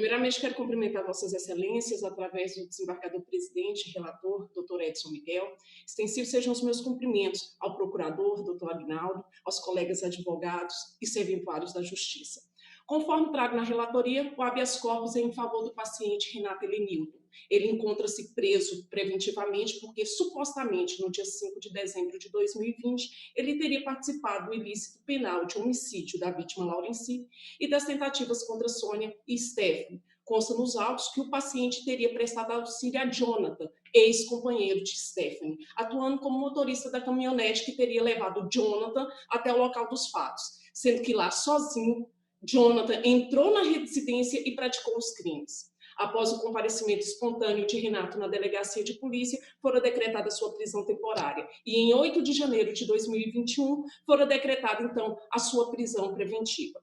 Primeiramente, quero cumprimentar Vossas Excelências através do desembargador-presidente e relator, doutor Edson Miguel. Extensivos sejam os meus cumprimentos ao procurador, doutor Agnaldo, aos colegas advogados e serventuários da Justiça. Conforme trago na relatoria, o habeas corpus é em favor do paciente Renato Helenildo. Ele encontra-se preso preventivamente porque, supostamente, no dia 5 de dezembro de 2020, ele teria participado do ilícito penal de homicídio da vítima Laurenci e das tentativas contra Sônia e Stephanie. Consta nos autos que o paciente teria prestado auxílio a Jonathan, ex-companheiro de Stephanie, atuando como motorista da caminhonete que teria levado Jonathan até o local dos fatos, sendo que lá, sozinho, Jonathan entrou na residência e praticou os crimes. Após o comparecimento espontâneo de Renato na delegacia de polícia, fora decretada sua prisão temporária. E em 8 de janeiro de 2021, fora decretada, então, a sua prisão preventiva.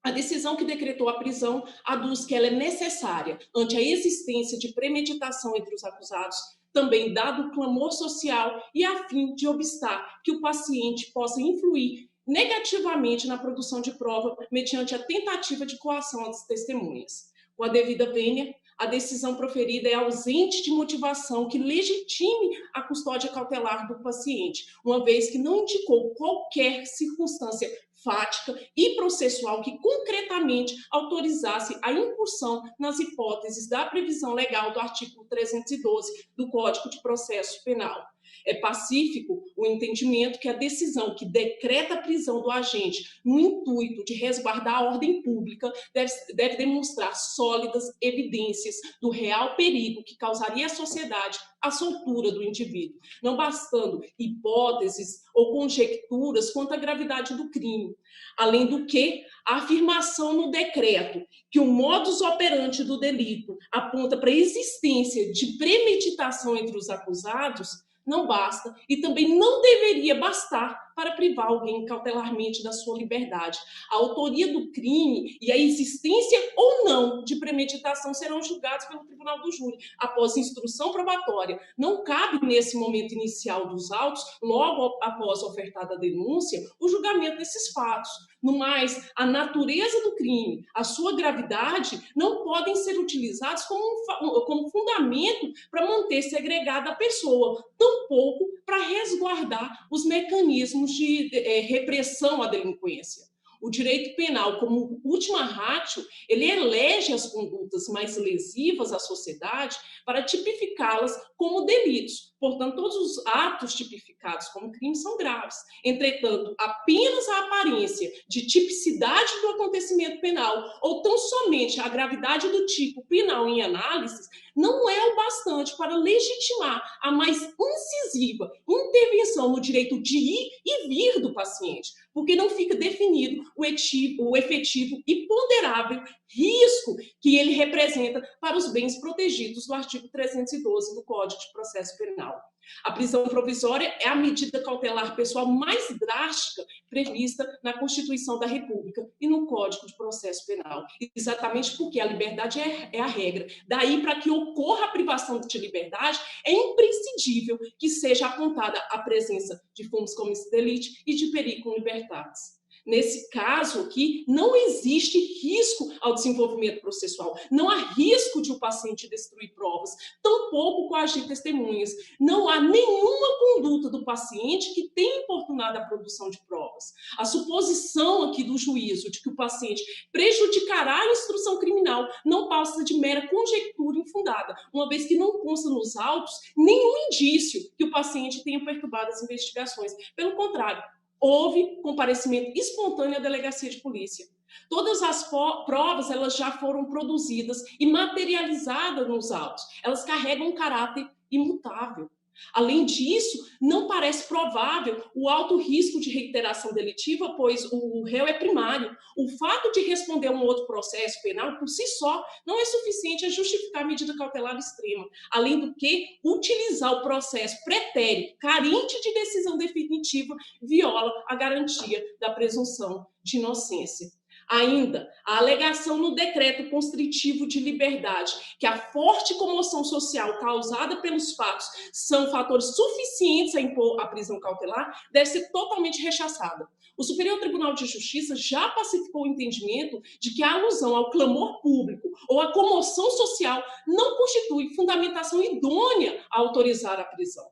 A decisão que decretou a prisão aduz que ela é necessária ante a existência de premeditação entre os acusados, também dado o clamor social e a fim de obstar que o paciente possa influir negativamente na produção de prova mediante a tentativa de coação às testemunhas. Com a devida vênia, a decisão proferida é ausente de motivação que legitime a custódia cautelar do paciente, uma vez que não indicou qualquer circunstância fática e processual que concretamente autorizasse a incursão nas hipóteses da previsão legal do artigo 312 do Código de Processo Penal. É pacífico o entendimento que a decisão que decreta a prisão do agente no intuito de resguardar a ordem pública deve demonstrar sólidas evidências do real perigo que causaria à sociedade a soltura do indivíduo, não bastando hipóteses ou conjecturas quanto à gravidade do crime. Além do que, a afirmação no decreto que o modus operandi do delito aponta para a existência de premeditação entre os acusados não basta e também não deveria bastar para privar alguém cautelarmente da sua liberdade. A autoria do crime e a existência ou não de premeditação serão julgados pelo tribunal do júri após instrução probatória. Não cabe, nesse momento inicial dos autos, logo após ofertada a denúncia, o julgamento desses fatos. No mais, a natureza do crime, a sua gravidade, não podem ser utilizados como fundamento para manter segregada a pessoa, tampouco para resguardar os mecanismos de repressão à delinquência. O direito penal, como última ratio, ele elege as condutas mais lesivas à sociedade para tipificá-las como delitos. Portanto, todos os atos tipificados como crimes são graves. Entretanto, apenas a aparência de tipicidade do acontecimento penal ou tão somente a gravidade do tipo penal em análise não é o bastante para legitimar a mais incisiva intervenção no direito de ir e vir do paciente, porque não fica definido o efetivo e ponderável risco que ele representa para os bens protegidos do artigo 312 do Código de Processo Penal. A prisão provisória é a medida cautelar pessoal mais drástica prevista na Constituição da República e no Código de Processo Penal, exatamente porque a liberdade é a regra. Daí, para que ocorra a privação de liberdade, é imprescindível que seja apontada a presença de fumus comis delicti e de periculum libertatis. Nesse caso aqui, não existe risco ao desenvolvimento processual, não há risco de o paciente destruir provas, tampouco coagir testemunhas. Não há nenhuma conduta do paciente que tenha importunado a produção de provas. A suposição aqui do juízo de que o paciente prejudicará a instrução criminal não passa de mera conjectura infundada, uma vez que não consta nos autos nenhum indício que o paciente tenha perturbado as investigações. Pelo contrário, houve comparecimento espontâneo à delegacia de polícia. Todas as provas elas já foram produzidas e materializadas nos autos. Elas carregam um caráter imutável. Além disso, não parece provável o alto risco de reiteração delitiva, pois o réu é primário. O fato de responder a um outro processo penal, por si só, não é suficiente a justificar a medida cautelar extrema. Além do que, utilizar o processo pretérito, carente de decisão definitiva, viola a garantia da presunção de inocência. Ainda, a alegação no decreto constritivo de liberdade que a forte comoção social causada pelos fatos são fatores suficientes a impor a prisão cautelar deve ser totalmente rechaçada. O Superior Tribunal de Justiça já pacificou o entendimento de que a alusão ao clamor público ou à comoção social não constitui fundamentação idônea a autorizar a prisão.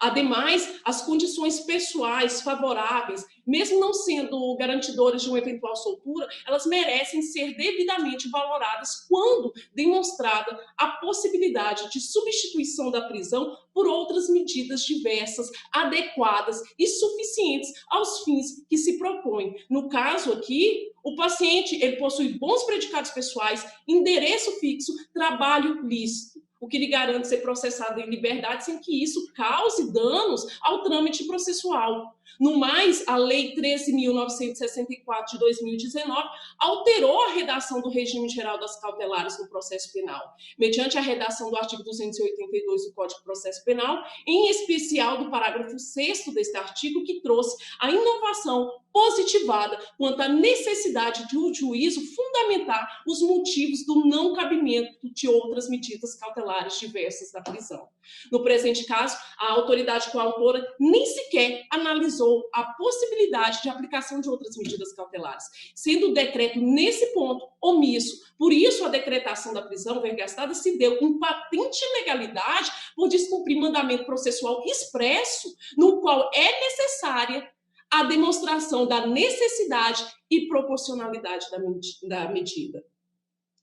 Ademais, as condições pessoais favoráveis, mesmo não sendo garantidoras de uma eventual soltura, elas merecem ser devidamente valoradas quando demonstrada a possibilidade de substituição da prisão por outras medidas diversas, adequadas e suficientes aos fins que se propõem. No caso aqui, o paciente ele possui bons predicados pessoais, endereço fixo, trabalho lícito, o que lhe garante ser processado em liberdade sem que isso cause danos ao trâmite processual. No mais, a Lei 13.964 de 2019 alterou a redação do regime geral das cautelares no processo penal, mediante a redação do artigo 282 do Código de Processo Penal, em especial do parágrafo 6º deste artigo, que trouxe a inovação positivada quanto à necessidade de o juízo fundamentar os motivos do não cabimento de outras medidas cautelares diversas da prisão. No presente caso, a autoridade coautora nem sequer analisou a possibilidade de aplicação de outras medidas cautelares, sendo o decreto, nesse ponto, omisso. Por isso, a decretação da prisão vergastada se deu em patente ilegalidade por descumprir mandamento processual expresso, no qual é necessária a demonstração da necessidade e proporcionalidade da medida.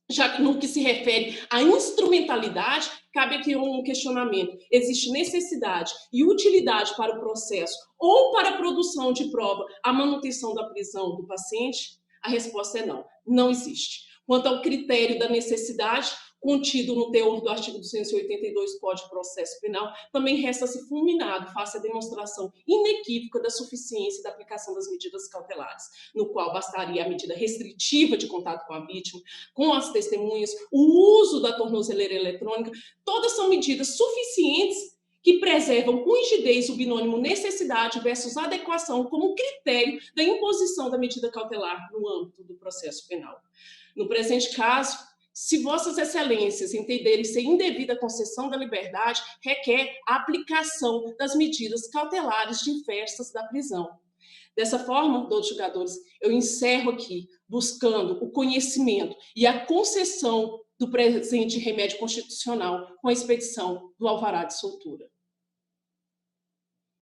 Já que no que se refere à instrumentalidade, cabe aqui um questionamento. Existe necessidade e utilidade para o processo ou para a produção de prova a manutenção da prisão do paciente? A resposta é não, não existe. Quanto ao critério da necessidade, contido no teor do artigo 282 do Código de Processo Penal, também resta-se fulminado face à demonstração inequívoca da suficiência da aplicação das medidas cautelares, no qual bastaria a medida restritiva de contato com a vítima, com as testemunhas, o uso da tornozeleira eletrônica, todas são medidas suficientes que preservam com rigidez o binômio necessidade versus adequação como critério da imposição da medida cautelar no âmbito do processo penal. No presente caso, se vossas excelências entenderem ser indevida a concessão da liberdade, requer a aplicação das medidas cautelares diversas da prisão. Dessa forma, doutos julgadores, eu encerro aqui buscando o conhecimento e a concessão do presente remédio constitucional com a expedição do alvará de soltura.